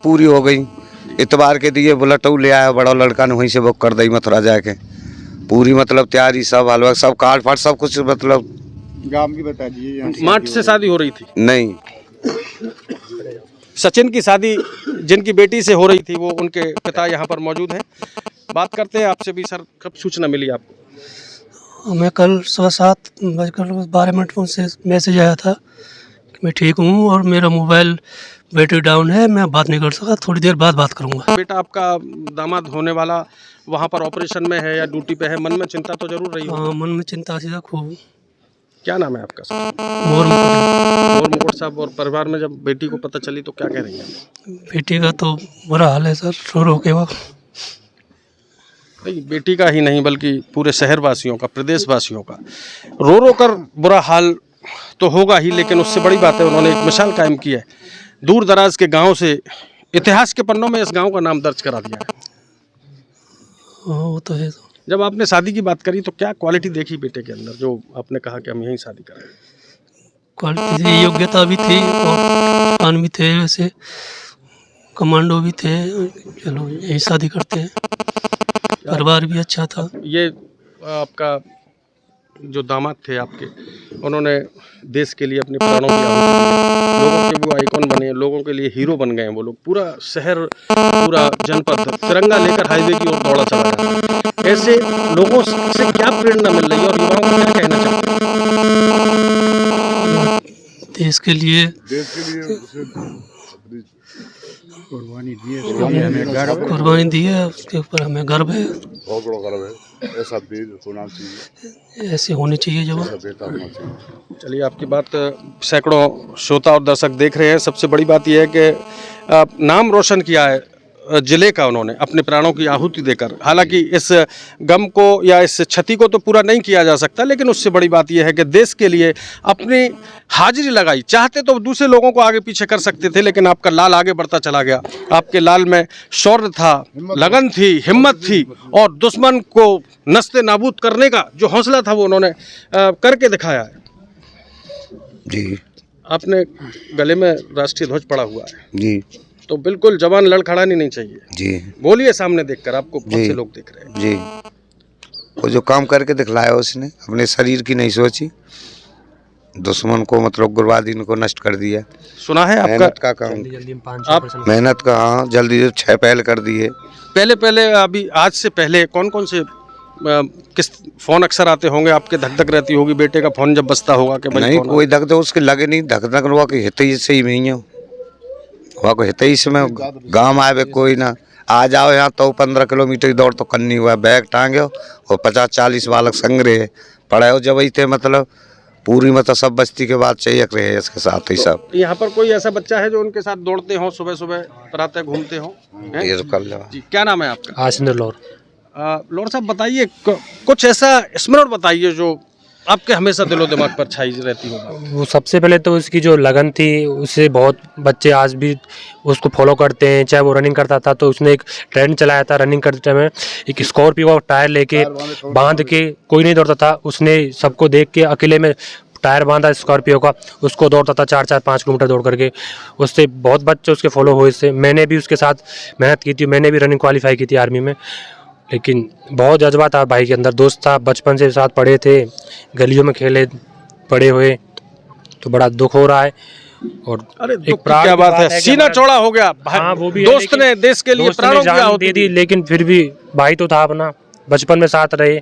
पूरी हो गई। इतवार के दिए बुलेटू ले आया बड़ा लड़का ने, वहीं से बुक कर दी मथुरा जाके। पूरी मतलब तैयारी सब हलवा सब कार्ड फाट सब कुछ मतलब। गांव की बता दीजिए। मार्च से शादी हो रही थी? नहीं, सचिन की शादी जिनकी बेटी से हो रही थी वो उनके पिता यहाँ पर मौजूद हैं। बात करते हैं आपसे भी। सर, कब सूचना मिली आपको? मैं कल 7:12 से मैसेज आया था कि मैं ठीक हूँ और मेरा मोबाइल बैटरी डाउन है, मैं बात नहीं कर सका, थोड़ी देर बाद बात करूँगा। बेटा आपका दामाद होने वाला वहाँ पर ऑपरेशन में है या ड्यूटी पे है, मन में चिंता तो जरूर रही हाँ, मन में चिंता सी था खूब। क्या नाम है आपका? सर, मोर मुकुट साहब। और परिवार में जब बेटी को पता चली तो क्या कह रही हैं? बेटी का तो बुरा हाल है सर, रो के वो। नहीं, बेटी का ही नहीं बल्कि पूरे शहरवासियों का, प्रदेशवासियों का रो कर बुरा हाल तो होगा ही, लेकिन उससे बड़ी बात है उन्होंने एक मिसाल कायम की है। दूर दराज के गांव से इतिहास के पन्नों में इस गांव का नाम दर्ज करा दिया है। वो तो है। जब आपने शादी की बात करी तो क्या क्वालिटी देखी बेटे के अंदर जो आपने कहा कि हम यहीं शादी करें? क्वालिटी थी, योग्यता भी थी और कान भी थे, वैसे कमांडो भी थे। चलो यही शादी करते हैं। परिवार भी अच्छा था। ये आपका जो दामाद थे आपके, उन्होंने देश के लिए अपने प्राणों की आहुति दी, लोगों के वो आइकॉन बने, लोगों के लिए हीरो बन गए हैं वो लोग। पूरा शहर, पूरा जनपद तिरंगा लेकर हाईवे की ओर दौड़ा चला गया है। ऐसे लोगों से क्या प्रेरणा मिल रही है और युवाओं को क्या कहना चाहते हैं? देश के लिए कुर्बानी दी है, उसके ऊपर हमें गर्व है। बहुत बड़ा गर्व है। ऐसा वीर होना चाहिए, ऐसे होनी चाहिए जवान। ऐसा बेटा होना चाहिए। चलिए, आपकी बात सैकड़ों श्रोता और दर्शक देख रहे हैं। सबसे बड़ी बात यह है कि नाम रोशन किया है जिले का उन्होंने अपने प्राणों की आहुति देकर। हालांकि इस गम को या इस क्षति को तो पूरा नहीं किया जा सकता, लेकिन उससे बड़ी बात यह है कि देश के लिए अपनी हाजिरी लगाई। चाहते तो दूसरे लोगों को आगे पीछे कर सकते थे, लेकिन आपका लाल आगे बढ़ता चला गया। आपके लाल में शौर्य था, लगन थी, हिम्मत थी और दुश्मन को नस्ते नाबूद करने का जो हौसला था वो उन्होंने करके दिखाया है। जी। आपने गले में राष्ट्रीय ध्वज पड़ा हुआ है जी। तो बिल्कुल जवान लड़खड़ानी नहीं चाहिए। जी। बोलिए सामने देखकर, आपको बहुत से लोग देख रहे हैं। जी। वो जो काम करके दिखलाया उसने, अपने शरीर की नहीं सोची, दुश्मन को मतलब गुरबादी को नष्ट कर दिया। सुना है आपका मेहनत का काम, आप मेहनत का। हाँ, जल्दी 6 पहल कर दिए। पहले अभी आज से पहले कौन कौन से किस फोन अक्सर आते होंगे आपके? धक धक रहती होगी बेटे का फोन जब बजता होगा कि भाई नहीं, कोई धक धक उसके लगे नहीं। धक धक हुआ कि हित से ही नहीं हो, वहाँ को हित में गाँव आए कोई ना आ जाओ यहाँ तो 15 किलोमीटर दौड़ तो करनी हुआ। बैग टांगे और 50-40 बालक संग रहे पढ़े हो जब ही थे, मतलब पूरी मतलब सब बस्ती के बाद चाहिए रहे इसके साथ ही सब। यहाँ पर कोई ऐसा बच्चा है जो उनके साथ दौड़ते हो, सुबह सुबह प्रातः घूमते हो? ये तो कर लो जी। क्या नाम है आपका? आशिंदर लौर। लौर साहब, बताइए कुछ ऐसा स्मरण बताइए जो आपके हमेशा दिलो दिमाग पर छाई रहती होगी। वो सबसे पहले तो उसकी जो लगन थी, उससे बहुत बच्चे आज भी उसको फॉलो करते हैं। चाहे वो रनिंग करता था तो उसने एक ट्रेंड चलाया था, रनिंग करते समय एक स्कॉर्पियो टायर लेके बांध के, कोई नहीं दौड़ता था, उसने सबको देख के अकेले में टायर बांधा स्कॉर्पियो का, उसको दौड़ता था 4-5 किलोमीटर दौड़ करके। उससे बहुत बच्चे उसके फॉलो हुए। इससे मैंने भी उसके साथ मेहनत की थी, मैंने भी रनिंग क्वालिफाई की थी आर्मी में। लेकिन बहुत जज्बा था भाई के अंदर, दोस्त था, बचपन से साथ पढ़े थे, गलियों में खेले बड़े हुए, तो बड़ा दुख हो रहा है। और अरे एक क्या बात है, सीना चौड़ा हो गया। हाँ, वो भी दोस्त ने देश के लिए प्राणों की आहुति दे दी, लेकिन फिर भी भाई तो था अपना, बचपन में साथ रहे,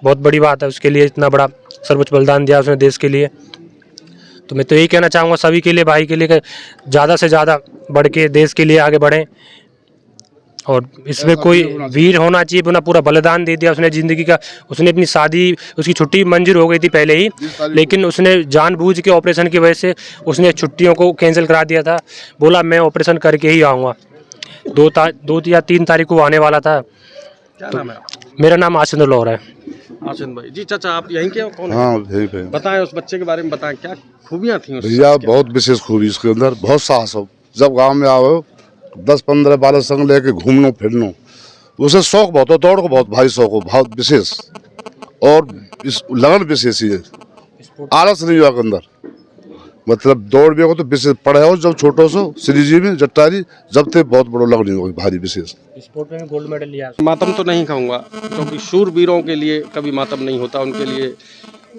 बहुत बड़ी बात है। उसके लिए इतना बड़ा सर्वोच्च बलिदान दिया उसने देश के लिए। तो मैं तो यही कहना चाहूँगा सभी के लिए, भाई के लिए, ज़्यादा से ज़्यादा बढ़ के देश के लिए आगे बढ़ें। और इसमें कोई वीर होना चाहिए, अपना पूरा बलिदान दे दिया उसने ज़िंदगी का। उसने अपनी शादी, उसकी छुट्टी मंजूर हो गई थी पहले ही, लेकिन उसने जानबूझ के ऑपरेशन की वजह से उसने छुट्टियों को कैंसिल करा दिया था। बोला मैं ऑपरेशन करके ही आऊँगा। 2 या 3 तारीख को आने वाला था। क्या नाम है आपका? मेरा नाम आशिंदर लौर है। आशिंद भाई जी। चाचा, आप यहीं के कौन? हाँ, यही पे। बताएं उस बच्चे के बारे में, बताएं क्या खूबियाँ थी भैया। बहुत विशेष खूबी उसके अंदर, बहुत साहस हो। जब गांव में आओ 10-15 बालक संग लेके घूमनो फिरनो, उसे शौक बहुत हो, दौड़ को बहुत भारी शौक हो, बहुत विशेष। और इस लगन विशेष ही है, आलस नहीं हुआ के अंदर। मतलब दौड़ भी हो तो विशेष पढ़े हो जब छोटो सो श्री जी में जट्टारी जब तक बहुत बड़ो लगनी होगी भारी विशेष। स्पोर्ट में गोल्ड मेडल लिया। मातम तो नहीं कहूँगा क्योंकि शूरवीरों के लिए कभी मातम नहीं होता, उनके लिए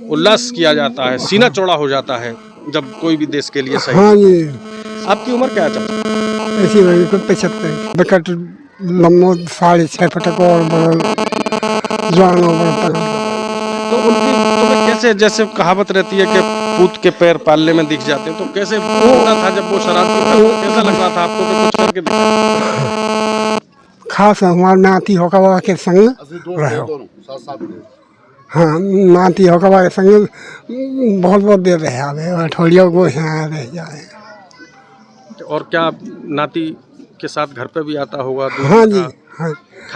उल्लास किया जाता है, सीना चौड़ा हो जाता है जब कोई भी देश के लिए सही। हाँ जी, आपकी उम्र क्या है चाचा? ऐसी वही को 75 विकेट लम्बो 6.5 फुट को और जवान तो उनकी तुम्हें कैसे, जैसे कहावत रहती है कि पूत के पैर पालने में दिख जाते हैं, तो कैसे लगता था जब वो शराब पीता था? कैसा लग रहा था आपको कि कुछ करके दिखा? खास हमारे नाती होकवा के संग रहो। हाँ, नाती होकवा के संग बहुत बहुत देर रहे आवे ठोड़ियों को यहाँ रह जाए। और क्या नाती के साथ घर पे भी आता होगा? हाँ जी, हाँ,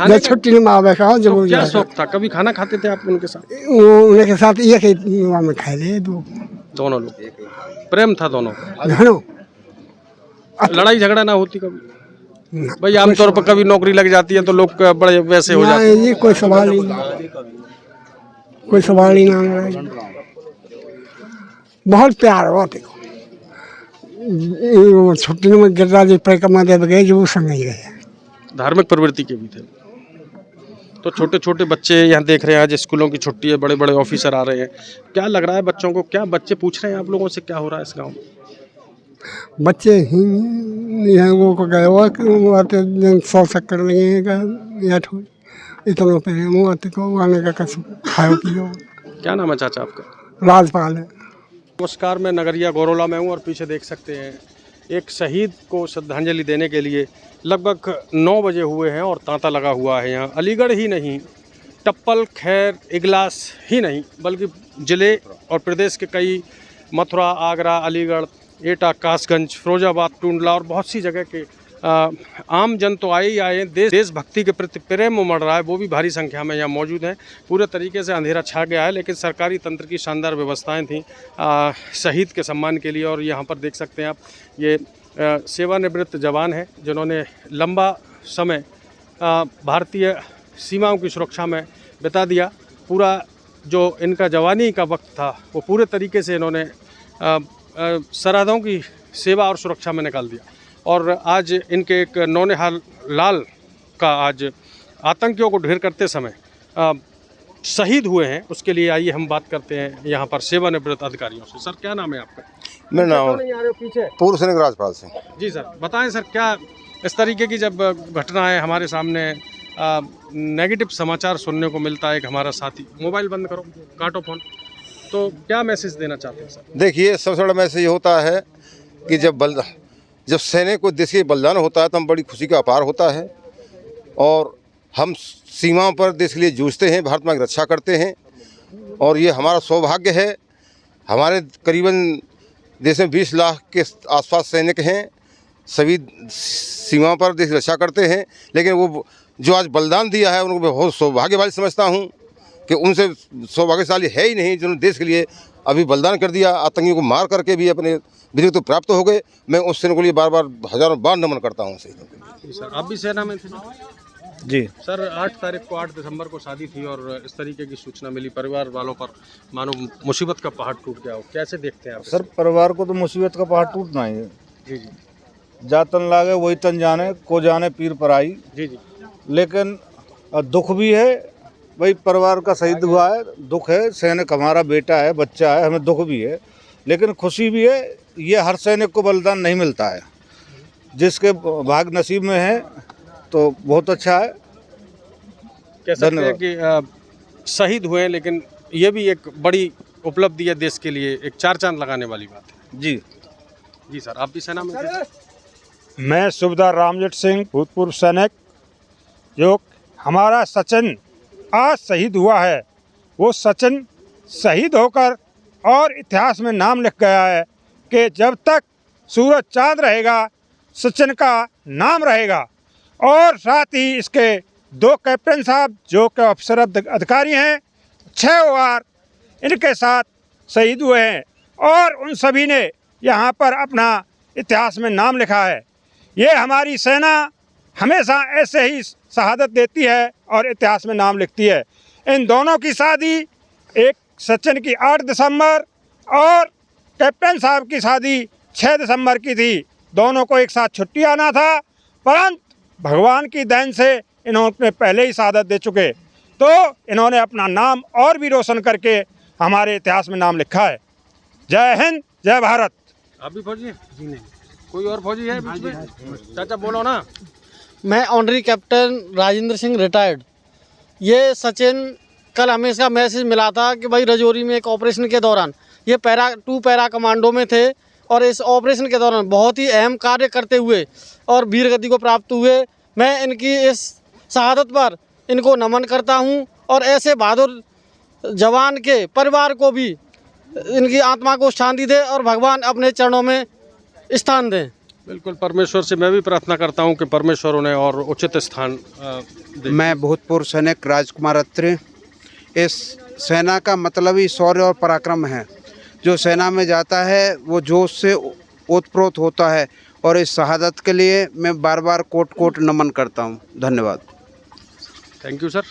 जब छुट्टी में आवे का जब तो क्या शौक था? कभी खाना खाते थे आप उनके साथ? उनके साथ एक ही में खाए ले दोनों लोग, प्रेम था दोनों, दोनों। लड़ाई झगड़ा ना होती कभी? भाई आमतौर पर कभी नौकरी लग जाती है तो लोग बड़े वैसे हो जाते हैं। ये कोई सवाल ही नहीं, कोई सवाल ही ना। बहुत प्यार हुआ देखो, छुट्टी में गिरिराज परिक्रमा देव गए जो संग ही गए। धार्मिक प्रवृत्ति के भी थे। तो छोटे छोटे बच्चे यहाँ देख रहे हैं, आज स्कूलों की छुट्टी है, बड़े बड़े ऑफिसर आ रहे हैं, क्या लग रहा है बच्चों को? क्या बच्चे पूछ रहे हैं आप लोगों से क्या हो रहा है इस गाँव में? बच्चे ही यहाँ वो को गए हुआ कि वो आते 100 चक्कर लगेगा या थोड़ी इतना पे वो आते को आने का कसम खाओ पियो। क्या नाम है चाचा आपका? राजपाल है। नमस्कार, मैं नगरिया गौरोला में हूँ और पीछे देख सकते हैं एक शहीद को श्रद्धांजलि देने के लिए लगभग 9 बजे हुए हैं और तांता लगा हुआ है। यहाँ अलीगढ़ ही नहीं, टप्पल, खैर, इगलास ही नहीं बल्कि ज़िले और प्रदेश के कई मथुरा, आगरा, अलीगढ़, एटा, कासगंज, फिरोजाबाद, टूंडला और बहुत सी जगह के आम जन तो आए ही आए हैं। देशभक्ति के प्रति प्रेम उमड़ रहा है, वो भी भारी संख्या में यहाँ मौजूद हैं। पूरे तरीके से अंधेरा छा गया है, लेकिन सरकारी तंत्र की शानदार व्यवस्थाएं थीं शहीद के सम्मान के लिए। और यहाँ पर देख सकते हैं आप, ये सेवानिवृत्त जवान हैं जिन्होंने लंबा समय भारतीय सीमाओं की सुरक्षा में बिता दिया। पूरा जो इनका जवानी का वक्त था वो पूरे तरीके से इन्होंने सरहदों की सेवा और सुरक्षा में निकाल दिया। और आज इनके एक नौनिहाल लाल का आज आतंकियों को ढेर करते समय शहीद हुए हैं, उसके लिए आइए हम बात करते हैं यहाँ पर सेवानिवृत्त अधिकारियों से। सर क्या नाम है आपका? मेरा नाम पीछे पूर्व सैनिक राजपाल सिंह। जी सर, बताएं सर, क्या इस तरीके की जब घटना है हमारे सामने नेगेटिव समाचार सुनने को मिलता है कि हमारा साथी, मोबाइल बंद करो, काटो फोन, तो क्या मैसेज देना चाहते हैं सर? देखिए, सबसे बड़ा मैसेज ये होता है कि जब सैनिक को देश के बलिदान होता है तो हम बड़ी खुशी का अपार होता है और हम सीमाओं पर देश के लिए जूझते हैं, भारत माँ की रक्षा करते हैं। और ये हमारा सौभाग्य है। हमारे करीबन देश में 20 लाख के आसपास सैनिक हैं, सभी सीमाओं पर देश की रक्षा करते हैं। लेकिन वो जो आज बलिदान दिया है उनको मैं बहुत सौभाग्यशाली समझता हूँ कि उनसे सौभाग्यशाली है ही नहीं जिन्होंने देश के लिए अभी बलिदान कर दिया। आतंकियों को मार करके भी अपने विजय तो प्राप्त हो गए। मैं उस सैनिक के लिए बार बार हजारों बार नमन करता हूँ। सर आप भी सेना में थे? जी सर 8 तारीख को 8 दिसंबर को शादी थी और इस तरीके की सूचना मिली, परिवार वालों पर मानो मुसीबत का पहाड़ टूट गया हो, कैसे देखते हैं आप? सर, परिवार को तो मुसीबत का पहाड़ टूटना ही है। जी जी जातन लागे वही तन जाने, को जाने पीर पराई। जी जी। लेकिन दुख भी है, भाई परिवार का शहीद हुआ है, दुख है। सैनिक हमारा बेटा है, बच्चा है, हमें दुख भी है लेकिन खुशी भी है। ये हर सैनिक को बलिदान नहीं मिलता है, जिसके भाग नसीब में है तो बहुत अच्छा है। कह सकते हैं कि शहीद हुए, लेकिन ये भी एक बड़ी उपलब्धि है देश के लिए, एक 4 चांद लगाने वाली बात है। जी जी सर, आप भी सेना में थे? मैं सुबेदार रामजेठ सिंह, भूतपूर्व सैनिक। जो हमारा सचिन आज शहीद हुआ है, वो सचिन शहीद होकर और इतिहास में नाम लिख गया है कि जब तक सूरज चांद रहेगा सचिन का नाम रहेगा। और साथ ही इसके 2 कैप्टन साहब जो कि अफसर अधिकारी हैं, 6 वार इनके साथ शहीद हुए हैं और उन सभी ने यहाँ पर अपना इतिहास में नाम लिखा है। ये हमारी सेना हमेशा ऐसे ही शहादत देती है और इतिहास में नाम लिखती है। इन दोनों की शादी, एक सचिन की 8 दिसंबर और कैप्टन साहब की शादी 6 दिसंबर की थी, दोनों को एक साथ छुट्टी आना था, परंतु भगवान की देन से इन्होंने पहले ही शहादत दे चुके, तो इन्होंने अपना नाम और भी रोशन करके हमारे इतिहास में नाम लिखा है। जय हिंद, जय भारत। आप भी फौजी हैं? जी नहीं। कोई और फौजी है बीच में? चाचा बोलो ना। मैं honorary captain Rajendra Singh retired. ये सचिन, कल हमें इसका मैसेज मिला था कि भाई रजौरी में एक ऑपरेशन के दौरान ये पैरा कमांडो में थे और इस ऑपरेशन के दौरान बहुत ही अहम कार्य करते हुए और वीर गति को प्राप्त हुए। मैं इनकी इस शहादत पर इनको नमन करता हूं और ऐसे बहादुर जवान के परिवार को भी इनकी आत्मा को शांति दे और भगवान अपने चरणों में स्थान दें। बिल्कुल, परमेश्वर से मैं भी प्रार्थना करता हूं कि परमेश्वर उन्हें और उचित स्थान दे। मैं भूतपूर्व सैनिक राजकुमार अत्रे। इस सेना का मतलब ही शौर्य और पराक्रम है। जो सेना में जाता है वो जोश से ओतप्रोत होता है और इस शहादत के लिए मैं बार बार कोट कोट नमन करता हूं। धन्यवाद। Thank you sir.